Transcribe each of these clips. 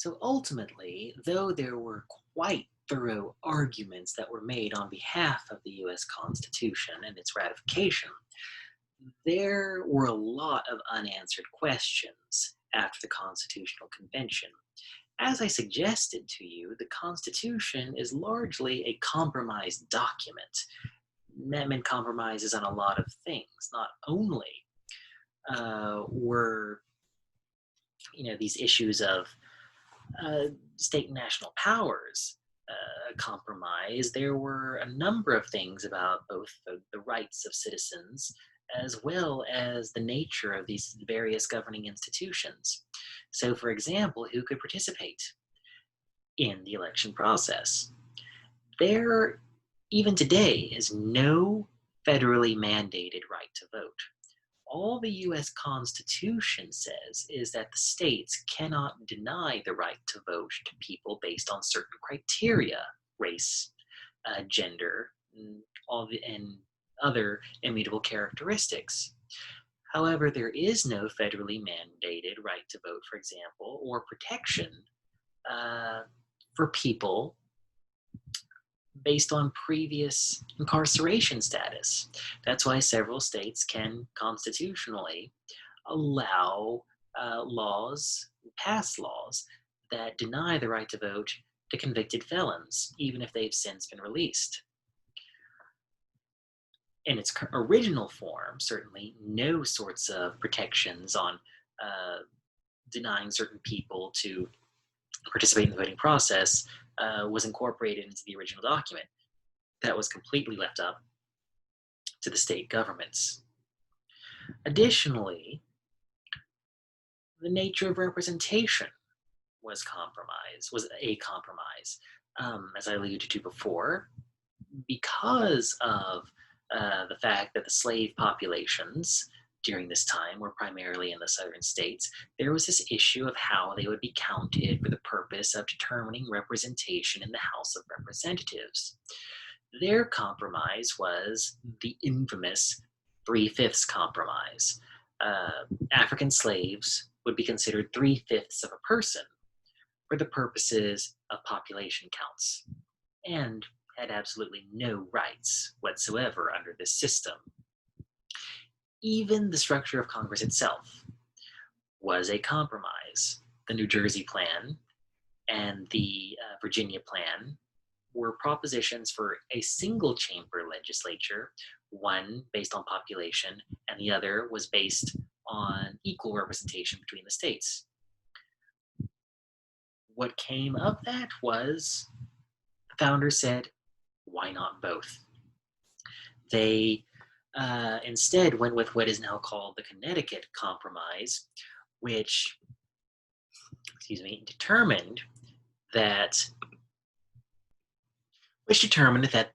So ultimately, though there were quite thorough arguments that were made on behalf of the US Constitution and its ratification, there were a lot of unanswered questions after the Constitutional Convention. As I suggested to you, the Constitution is largely a compromise document. That meant compromises on a lot of things. Not only were these issues of state and national powers compromise, there were a number of things about both the rights of citizens as well as the nature of these various governing institutions. So, for example, who could participate in the election process? There, even today, is no federally mandated right to vote. All the US Constitution says is that the states cannot deny the right to vote to people based on certain criteria: race, gender, and other immutable characteristics. However, there is no federally mandated right to vote, for example, or protection uh, for people based on previous incarceration status. That's why several states can constitutionally allow pass laws that deny the right to vote to convicted felons, even if they've since been released. In its original form, certainly no sorts of protections on uh, denying certain people to participate in the voting process was incorporated into the original document. That was completely left up to the state governments. Additionally, the nature of representation was a compromise. As I alluded to before, because of the fact that the slave populations during this time were primarily in the southern states, there was this issue of how they would be counted for the purpose of determining representation in the House of Representatives. Their compromise was the infamous Three-Fifths Compromise. African slaves would be considered three-fifths of a person for the purposes of population counts, and had absolutely no rights whatsoever under this system. Even the structure of Congress itself was a compromise. The New Jersey Plan and the Virginia Plan were propositions for a single chamber legislature, one based on population, and the other was based on equal representation between the states. What came of that was the founders said, why not both? They instead went with what is now called the Connecticut Compromise, which, determined that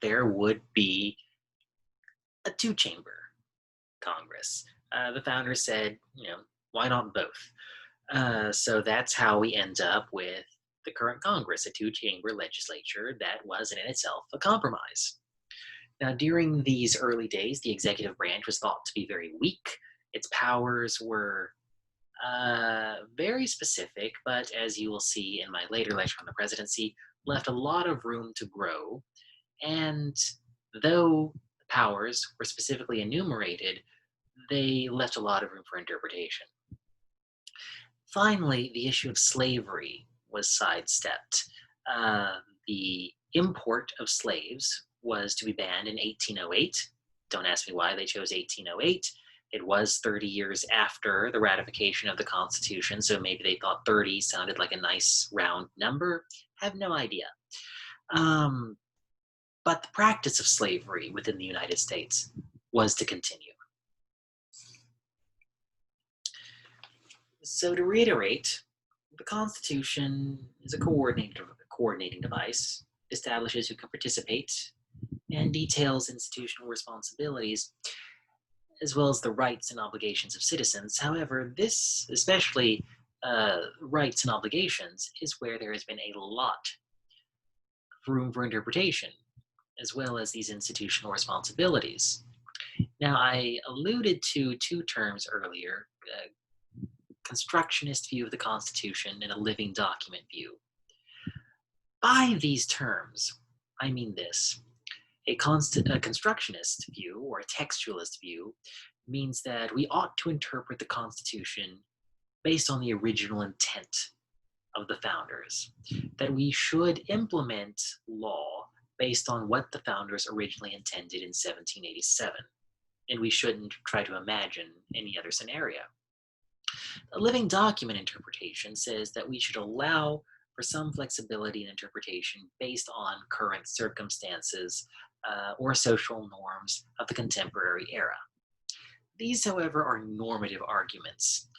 there would be a two-chamber Congress. The founders said, why not both? So that's how we end up with the current Congress, a two-chamber legislature that was in itself a compromise. Now, during these early days, the executive branch was thought to be very weak. Its powers were very specific, but as you will see in my later lecture on the presidency, left a lot of room to grow. And though the powers were specifically enumerated, they left a lot of room for interpretation. Finally, the issue of slavery was sidestepped. The import of slaves was to be banned in 1808. Don't ask me why they chose 1808. It was 30 years after the ratification of the Constitution, so maybe they thought 30 sounded like a nice round number. Have no idea. But the practice of slavery within the United States was to continue. So to reiterate, the Constitution is a coordinating device, establishes who can participate, and details institutional responsibilities, as well as the rights and obligations of citizens. However, this, especially rights and obligations, is where there has been a lot of room for interpretation, as well as these institutional responsibilities. Now, I alluded to two terms earlier, constructionist view of the Constitution, and a living document view. By these terms, I mean this. A constructionist view or a textualist view means that we ought to interpret the Constitution based on the original intent of the founders, that we should implement law based on what the founders originally intended in 1787, and we shouldn't try to imagine any other scenario. A living document interpretation says that we should allow for some flexibility in interpretation based on current circumstances or social norms of the contemporary era. These, however, are normative arguments.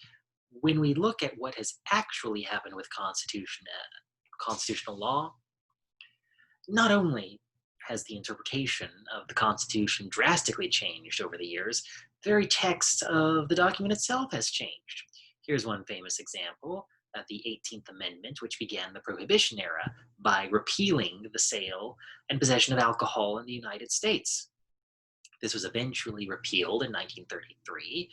When we look at what has actually happened with constitutional law, not only has the interpretation of the Constitution drastically changed over the years, the very text of the document itself has changed. Here's one famous example, the 18th Amendment, which began the Prohibition era by repealing the sale and possession of alcohol in the United States. This was eventually repealed in 1933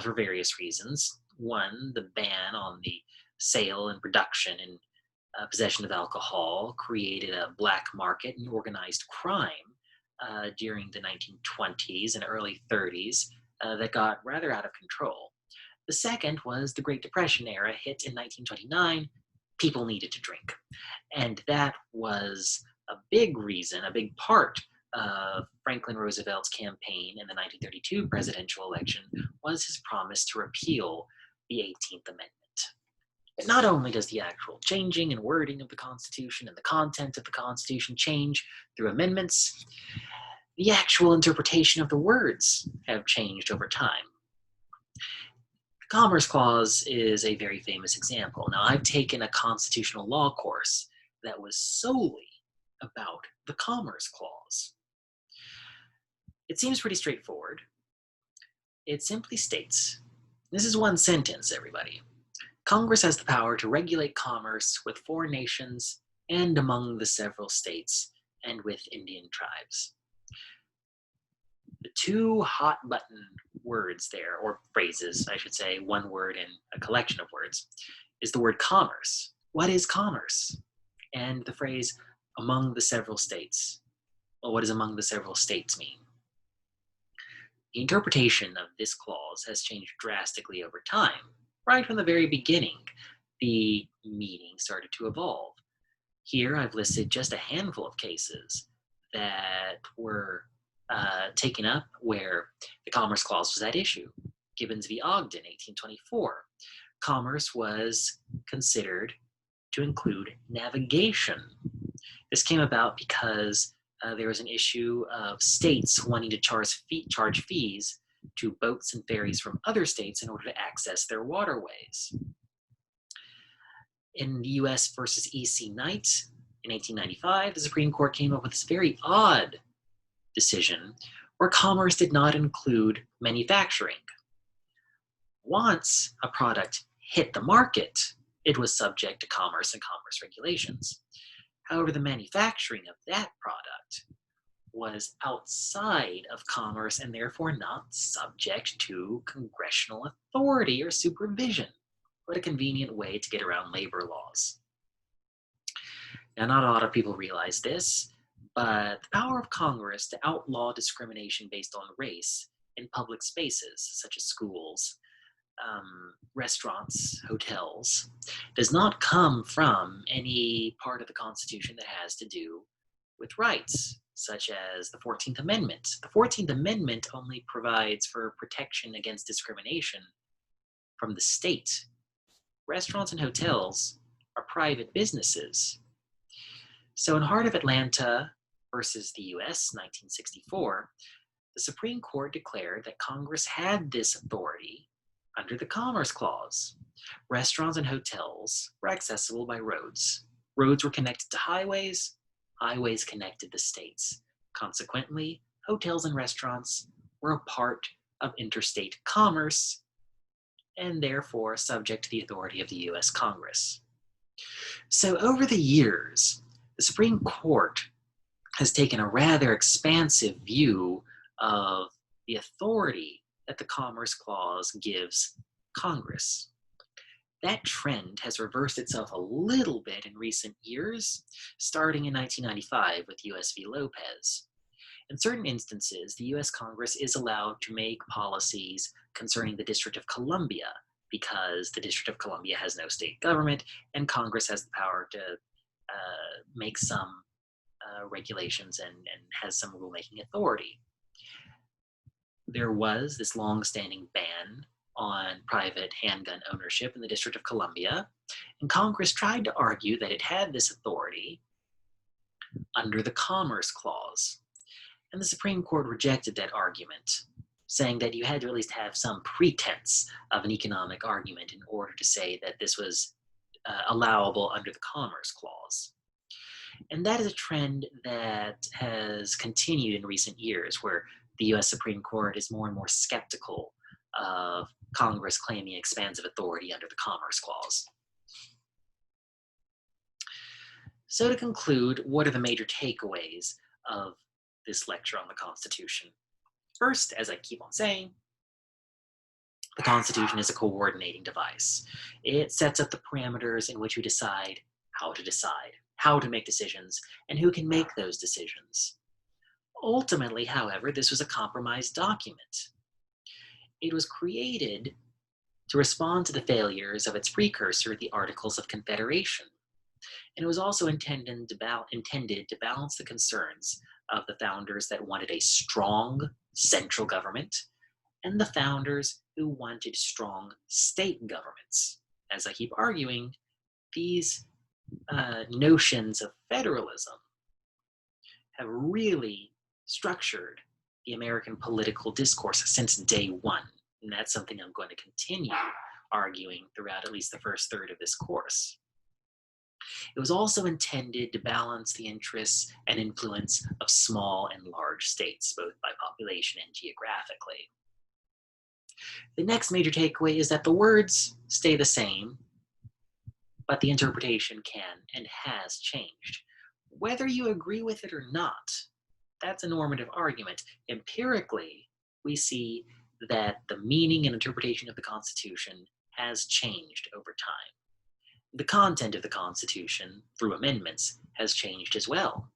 for various reasons. One, the ban on the sale and production and possession of alcohol created a black market and organized crime during the 1920s and early 30s that got rather out of control. The second was the Great Depression era hit in 1929. People needed to drink. And that was a big reason, a big part of Franklin Roosevelt's campaign in the 1932 presidential election was his promise to repeal the 18th Amendment. But not only does the actual changing and wording of the Constitution and the content of the Constitution change through amendments, the actual interpretation of the words have changed over time. The Commerce Clause is a very famous example. Now, I've taken a constitutional law course that was solely about the Commerce Clause. It seems pretty straightforward. It simply states, this is one sentence, everybody. Congress has the power to regulate commerce with foreign nations and among the several states and with Indian tribes. The two hot button words there, or phrases, I should say, one word in a collection of words, is the word commerce. What is commerce? And the phrase among the several states. Well, what does among the several states mean? The interpretation of this clause has changed drastically over time. Right from the very beginning, the meaning started to evolve. Here I've listed just a handful of cases that were taken up where the Commerce Clause was at issue. Gibbons v. Ogden, 1824. Commerce was considered to include navigation. This came about because there was an issue of states wanting to charge fees to boats and ferries from other states in order to access their waterways. In the U.S. versus E.C. Knight in 1895, the Supreme Court came up with this very odd decision where commerce did not include manufacturing. Once a product hit the market, it was subject to commerce and commerce regulations. However, the manufacturing of that product was outside of commerce and therefore not subject to congressional authority or supervision. What a convenient way to get around labor laws. Now, not a lot of people realize this, but the power of Congress to outlaw discrimination based on race in public spaces, such as schools, restaurants, hotels, does not come from any part of the Constitution that has to do with rights, such as the 14th Amendment. The 14th Amendment only provides for protection against discrimination from the state. Restaurants and hotels are private businesses. So in Heart of Atlanta versus the US, 1964, the Supreme Court declared that Congress had this authority under the Commerce Clause. Restaurants and hotels were accessible by roads. Roads were connected to highways. Highways connected the states. Consequently, hotels and restaurants were a part of interstate commerce and therefore subject to the authority of the U.S. Congress. So over the years, the Supreme Court has taken a rather expansive view of the authority that the Commerce Clause gives Congress. That trend has reversed itself a little bit in recent years, starting in 1995 with US v. Lopez. In certain instances, the US Congress is allowed to make policies concerning the District of Columbia because the District of Columbia has no state government and Congress has the power to make some regulations and has some rulemaking authority. There was this long-standing ban on private handgun ownership in the District of Columbia, and Congress tried to argue that it had this authority under the Commerce Clause. And the Supreme Court rejected that argument, saying that you had to at least have some pretense of an economic argument in order to say that this was allowable under the Commerce Clause. And that is a trend that has continued in recent years, where the US Supreme Court is more and more skeptical of Congress claiming expansive authority under the Commerce Clause. So to conclude, what are the major takeaways of this lecture on the Constitution? First, as I keep on saying, the Constitution is a coordinating device. It sets up the parameters in which we decide, how to make decisions, and who can make those decisions. Ultimately, however, this was a compromise document. It was created to respond to the failures of its precursor, the Articles of Confederation. And it was also intended to balance the concerns of the founders that wanted a strong central government and the founders who wanted strong state governments. As I keep arguing, these notions of federalism have really structured the American political discourse since day one. And that's something I'm going to continue arguing throughout at least the first third of this course. It was also intended to balance the interests and influence of small and large states, both by population and geographically. The next major takeaway is that the words stay the same, but the interpretation can and has changed. Whether you agree with it or not, that's a normative argument. Empirically, we see that the meaning and interpretation of the Constitution has changed over time. The content of the Constitution, through amendments, has changed as well.